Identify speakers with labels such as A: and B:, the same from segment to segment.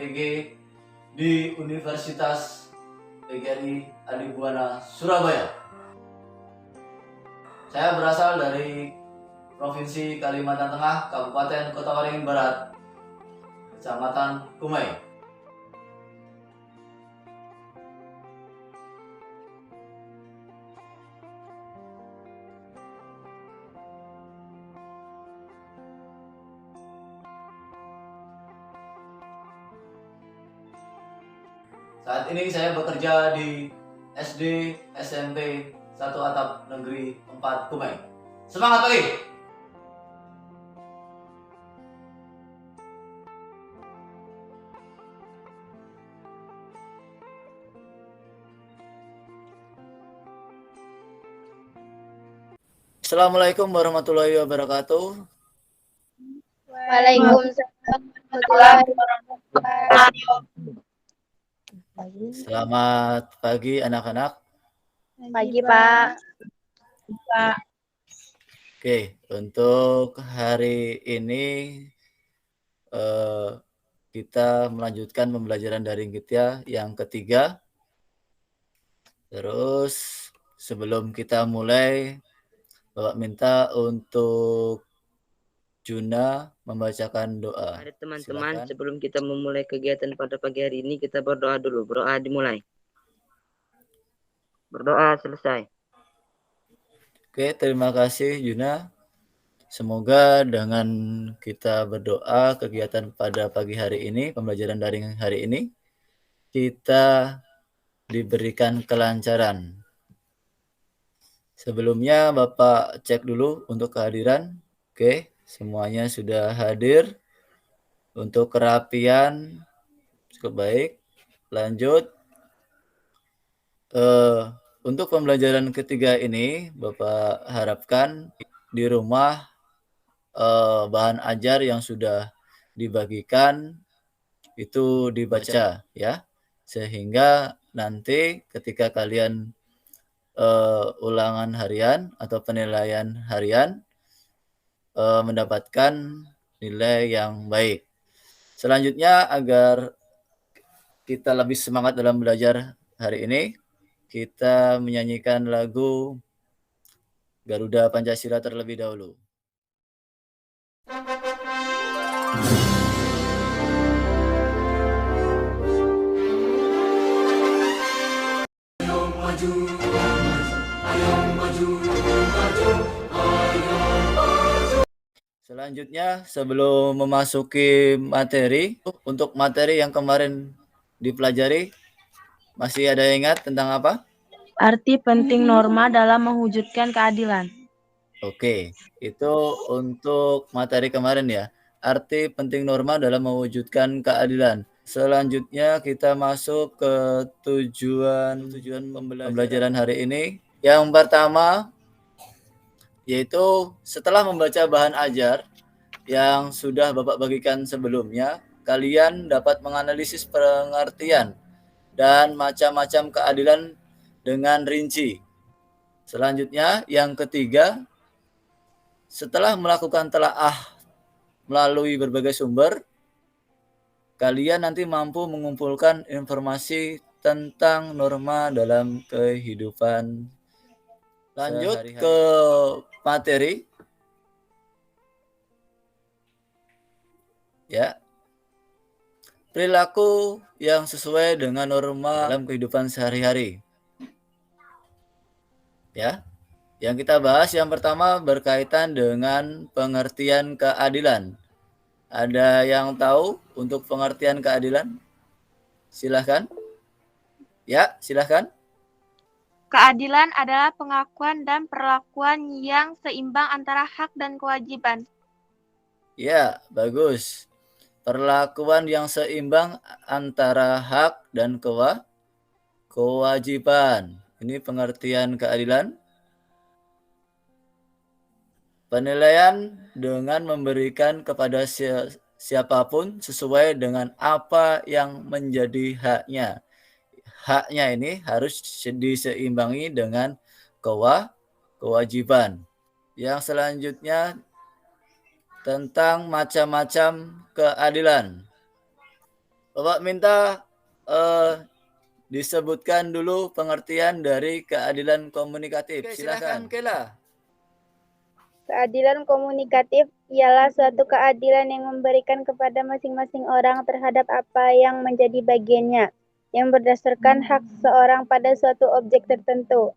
A: PG di Universitas PGRI Adibuana Surabaya. Saya berasal dari Provinsi Kalimantan Tengah, Kabupaten Kota Waringin Barat, Kecamatan Kumai. Saat ini saya bekerja di SD SMP 1 Atap Negeri 4 Kumai. Semangat pagi! Assalamualaikum warahmatullahi wabarakatuh.
B: Waalaikumsalam warahmatullahi wabarakatuh.
A: Selamat pagi anak-anak.
B: Pagi, Pak.
A: Oke, untuk hari ini kita melanjutkan pembelajaran daring kita yang ketiga. Terus sebelum kita mulai, Bapak minta untuk Juna membacakan doa.
C: Mari teman-teman, sebelum kita memulai kegiatan pada pagi hari ini, kita berdoa dulu. Berdoa dimulai. Berdoa selesai.
A: Oke, terima kasih Juna. Semoga dengan kita berdoa kegiatan pada pagi hari ini, pembelajaran daring hari ini, kita diberikan kelancaran. Sebelumnya Bapak cek dulu untuk kehadiran. Oke, semuanya sudah hadir. Untuk kerapian cukup baik. Lanjut. Untuk pembelajaran ketiga ini, Bapak harapkan di rumah bahan ajar yang sudah dibagikan itu dibaca ya, sehingga nanti ketika kalian ulangan harian atau penilaian harian mendapatkan nilai yang baik. Selanjutnya, agar kita lebih semangat dalam belajar hari ini, kita menyanyikan lagu Garuda Pancasila terlebih dahulu. Selanjutnya, sebelum memasuki materi, untuk materi yang kemarin dipelajari, masih ada yang ingat tentang apa?
D: Arti penting norma dalam mewujudkan keadilan.
A: Oke, itu untuk materi kemarin ya. Arti penting norma dalam mewujudkan keadilan. Selanjutnya kita masuk ke tujuan pembelajaran hari ini. Yang pertama, yaitu setelah membaca bahan ajar yang sudah Bapak bagikan sebelumnya, kalian dapat menganalisis pengertian dan macam-macam keadilan dengan rinci. Selanjutnya, yang ketiga, setelah melakukan telaah melalui berbagai sumber, kalian nanti mampu mengumpulkan informasi tentang norma dalam kehidupan. Lanjut ke materi. Ya. Perilaku yang sesuai dengan norma dalam kehidupan sehari-hari. Ya. Yang kita bahas yang pertama berkaitan dengan pengertian keadilan. Ada yang tahu untuk pengertian keadilan? Silahkan. Ya, silahkan.
B: Keadilan adalah pengakuan dan perlakuan yang seimbang antara hak dan kewajiban.
A: Ya, bagus. Perlakuan yang seimbang antara hak dan kewajiban. Ini pengertian keadilan. Penilaian dengan memberikan kepada siapapun sesuai dengan apa yang menjadi haknya. Haknya ini harus diseimbangi dengan kewajiban. Yang selanjutnya tentang macam-macam keadilan. Bapak minta disebutkan dulu pengertian dari keadilan komunikatif. Silakan, Kela.
E: Keadilan komunikatif ialah suatu keadilan yang memberikan kepada masing-masing orang terhadap apa yang menjadi bagiannya, yang berdasarkan hak seseorang pada suatu objek tertentu.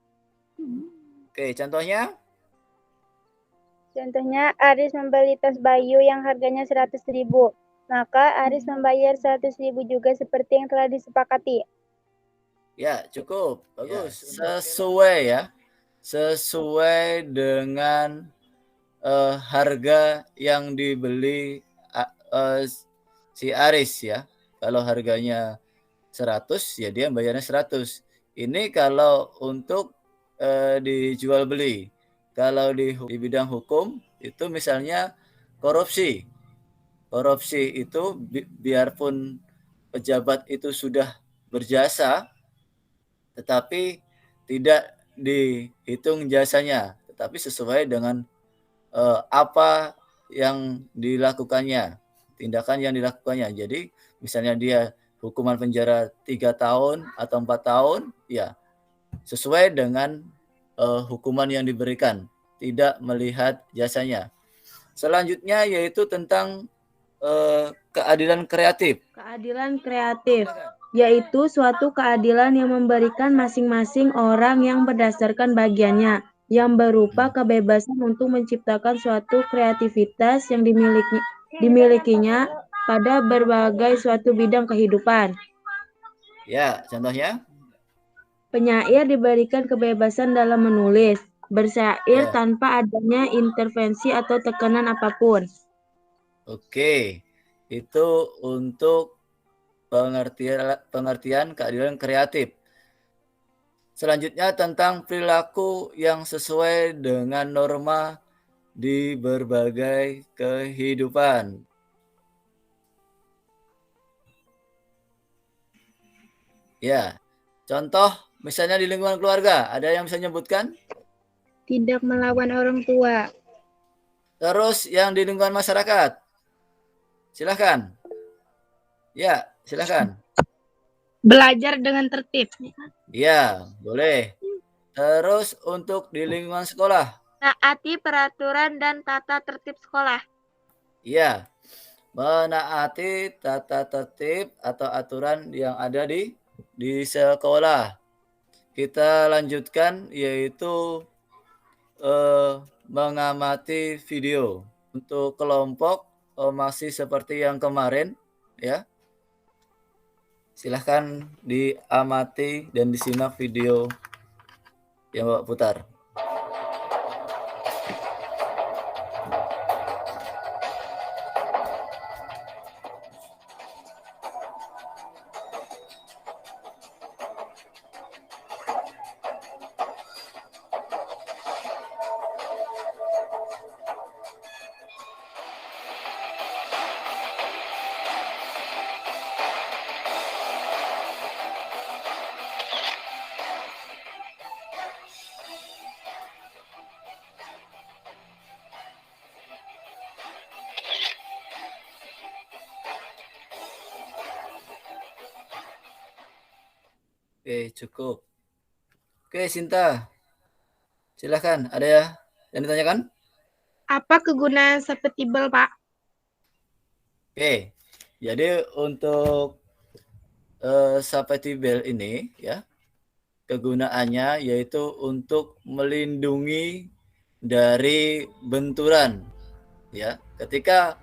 A: Oke, contohnya?
E: Contohnya, Aris membeli tas Bayu yang harganya 100.000. Maka Aris membayar 100.000 juga seperti yang telah disepakati.
A: Ya, cukup. Bagus. Sesuai ya. Sesuai dengan harga yang dibeli si Aris ya. Kalau harganya 100 ya dia bayarnya 100. Ini kalau untuk dijual beli. Kalau di bidang hukum itu misalnya korupsi. Korupsi itu biarpun pejabat itu sudah berjasa tetapi tidak dihitung jasanya, tetapi sesuai dengan apa yang dilakukannya, tindakan yang dilakukannya. Jadi misalnya dia hukuman penjara 3 tahun atau 4 tahun, ya sesuai dengan hukuman yang diberikan, tidak melihat jasanya. Selanjutnya yaitu tentang keadilan kreatif.
D: Keadilan kreatif yaitu suatu keadilan yang memberikan masing-masing orang yang berdasarkan bagiannya, yang berupa kebebasan untuk menciptakan suatu kreativitas yang dimilikinya pada berbagai suatu bidang kehidupan.
A: Ya, contohnya?
D: Penyair diberikan kebebasan dalam menulis, bersyair tanpa adanya intervensi atau tekanan apapun.
A: Oke, itu untuk pengertian keadilan kreatif. Selanjutnya tentang perilaku yang sesuai dengan norma di berbagai kehidupan. Ya, contoh misalnya di lingkungan keluarga, ada yang bisa menyebutkan?
E: Tidak melawan orang tua.
A: Terus yang di lingkungan masyarakat? Silahkan. Ya, silahkan.
E: Belajar dengan tertib.
A: Ya, boleh. Terus untuk di lingkungan sekolah?
B: Taati peraturan dan tata tertib sekolah.
A: Ya, menaati tata tertib atau aturan yang ada di sekolah. Kita lanjutkan yaitu mengamati video. Untuk kelompok masih seperti yang kemarin ya. Silahkan diamati dan disimak video yang Bapak putar. Oke, cukup. Oke, Sinta. Silahkan, ada ya yang ditanyakan?
E: Apa kegunaan subtitable, Pak?
A: Oke, jadi untuk subtitable ini ya, kegunaannya yaitu untuk melindungi dari benturan. Ya, ketika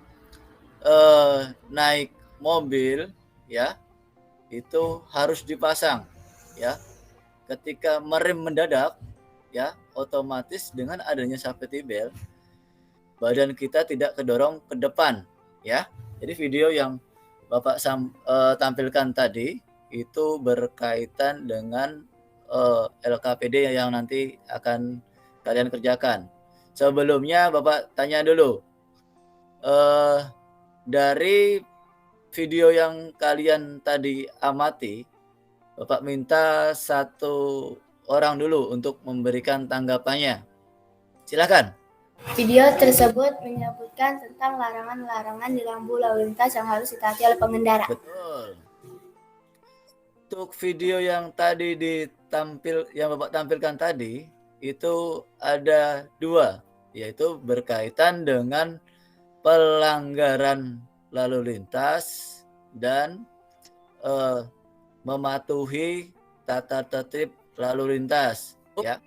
A: naik mobil ya, itu harus dipasang. Ya, ketika merem mendadak ya otomatis dengan adanya safety belt badan kita tidak kedorong ke depan ya. Jadi video yang Bapak tampilkan tadi itu berkaitan dengan LKPD yang nanti akan kalian kerjakan. Sebelumnya Bapak tanya dulu dari video yang kalian tadi amati, Bapak minta satu orang dulu untuk memberikan tanggapannya. Silakan.
F: Video tersebut menyebutkan tentang larangan-larangan di lampu lalu lintas yang harus ditaati oleh pengendara.
A: Betul. Untuk video yang tadi yang Bapak tampilkan tadi, itu ada 2, yaitu berkaitan dengan pelanggaran lalu lintas dan mematuhi tata tertib lalu lintas, ya.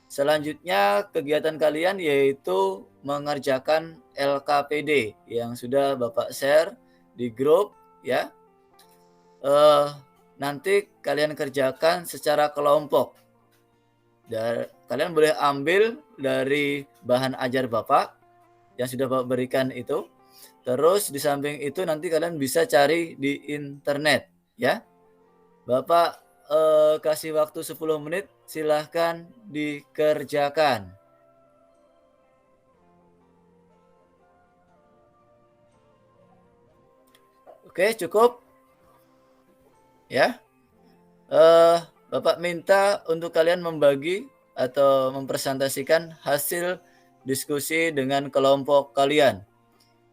A: Selanjutnya kegiatan kalian yaitu mengerjakan LKPD yang sudah Bapak share di grup, ya. Nanti kalian kerjakan secara kelompok. Kalian boleh ambil dari bahan ajar Bapak yang sudah Bapak berikan itu. Terus di samping itu nanti kalian bisa cari di internet, ya. Bapak kasih waktu 10 menit, silahkan dikerjakan. Oke, cukup? Ya. Bapak minta untuk kalian membagi atau mempresentasikan hasil diskusi dengan kelompok kalian.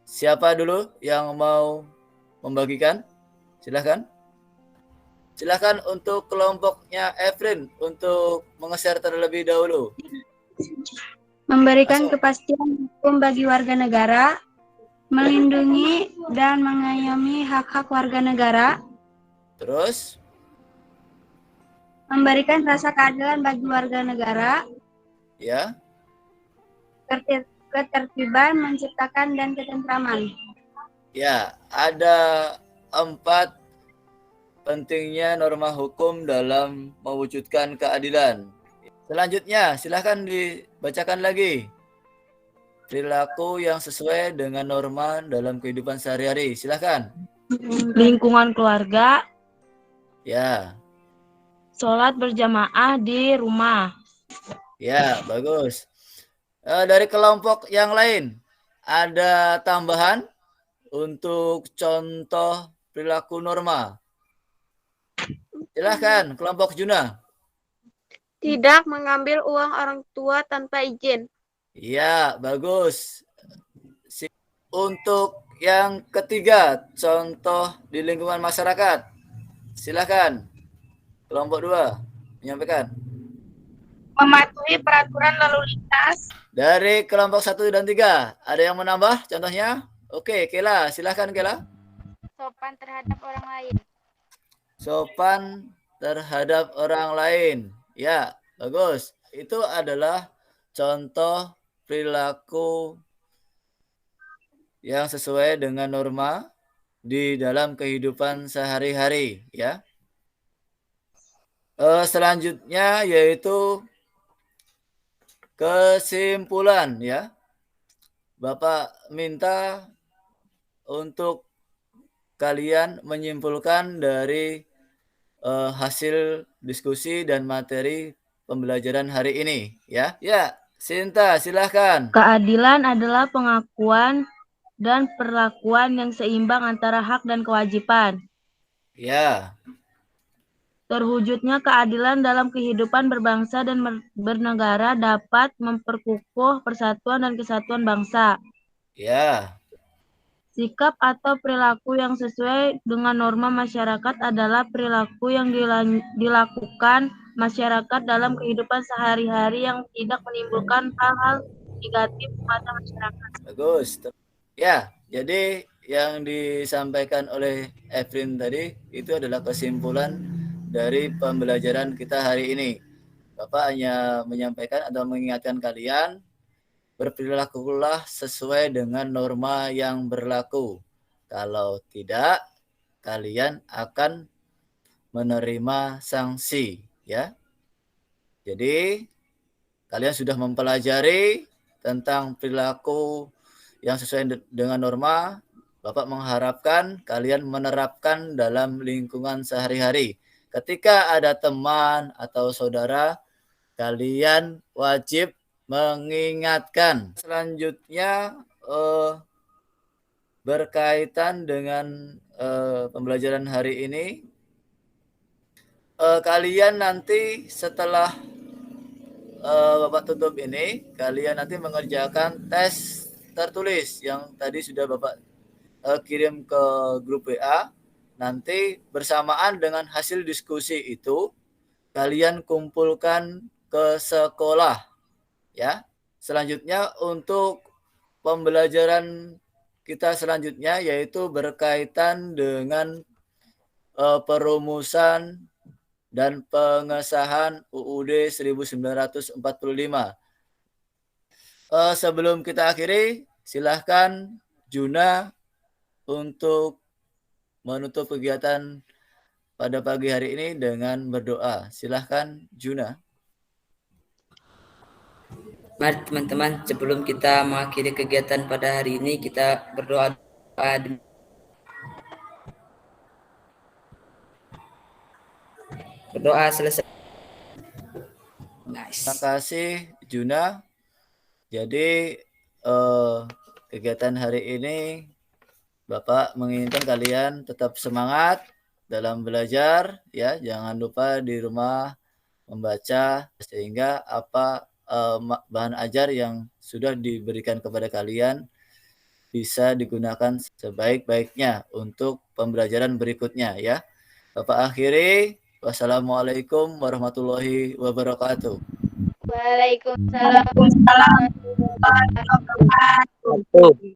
A: Siapa dulu yang mau membagikan? Silahkan. Silahkan untuk kelompoknya Efrin untuk menge-share terlebih dahulu.
G: Memberikan kepastian hukum bagi warga negara, melindungi dan mengayomi hak-hak warga negara,
A: Terus?
G: memberikan rasa keadilan bagi warga negara,
A: Ya.
G: ketertiban, menciptakan dan ketentraman.
A: Ya, ada 4 pentingnya norma hukum dalam mewujudkan keadilan. Selanjutnya, silahkan dibacakan lagi. Perilaku yang sesuai dengan norma dalam kehidupan sehari-hari. Silahkan.
D: Lingkungan keluarga,
A: Ya.
D: sholat berjamaah di rumah.
A: Ya, bagus. Dari kelompok yang lain, ada tambahan untuk contoh perilaku norma. Silahkan, kelompok Juna.
B: Tidak mengambil uang orang tua tanpa izin.
A: Iya, bagus. Untuk yang ketiga, contoh di lingkungan masyarakat. Silahkan, kelompok 2 menyampaikan.
G: Mematuhi peraturan lalu lintas.
A: Dari kelompok 1 dan 3, ada yang menambah contohnya? Oke, Kela, silahkan Kela.
B: Sopan terhadap orang lain.
A: Sopan terhadap orang lain. Ya, bagus. Itu adalah contoh perilaku yang sesuai dengan norma di dalam kehidupan sehari-hari, ya. Selanjutnya yaitu kesimpulan, ya. Bapak minta untuk kalian menyimpulkan dari hasil diskusi dan materi pembelajaran hari ini, ya. Ya, Sinta, silahkan.
D: Keadilan adalah pengakuan dan perlakuan yang seimbang antara hak dan kewajiban.
A: Ya.
D: Terwujudnya keadilan dalam kehidupan berbangsa dan bernegara dapat memperkukuh persatuan dan kesatuan bangsa.
A: Ya.
D: Sikap atau perilaku yang sesuai dengan norma masyarakat adalah perilaku yang dilakukan masyarakat dalam kehidupan sehari-hari yang tidak menimbulkan hal-hal negatif pada masyarakat.
A: Bagus. Ya, jadi yang disampaikan oleh Efrin tadi itu adalah kesimpulan dari pembelajaran kita hari ini. Bapak hanya menyampaikan atau mengingatkan kalian, berperilakulah sesuai dengan norma yang berlaku. Kalau tidak, kalian akan menerima sanksi, ya. Jadi, kalian sudah mempelajari tentang perilaku yang sesuai dengan norma. Bapak mengharapkan kalian menerapkan dalam lingkungan sehari-hari. Ketika ada teman atau saudara, kalian wajib mengingatkan. Selanjutnya berkaitan dengan pembelajaran hari ini, kalian nanti setelah Bapak tutup ini, kalian nanti mengerjakan tes tertulis yang tadi sudah Bapak kirim ke grup WA. nanti bersamaan dengan hasil diskusi itu kalian kumpulkan ke sekolah ya. Selanjutnya untuk pembelajaran kita selanjutnya yaitu berkaitan dengan perumusan dan pengesahan UUD 1945. Sebelum kita akhiri, silahkan Juna untuk menutup kegiatan pada pagi hari ini dengan berdoa. Silahkan Juna.
C: Mari teman-teman, sebelum kita mengakhiri kegiatan pada hari ini, kita berdoa. Berdoa selesai. Nice.
A: Terima kasih Juna. Jadi kegiatan hari ini Bapak menginginkan kalian tetap semangat dalam belajar ya, jangan lupa di rumah membaca sehingga bahan ajar yang sudah diberikan kepada kalian bisa digunakan sebaik-baiknya untuk pembelajaran berikutnya ya. Bapak akhiri, wassalamualaikum warahmatullahi wabarakatuh.
E: Waalaikumsalam warahmatullahi wabarakatuh.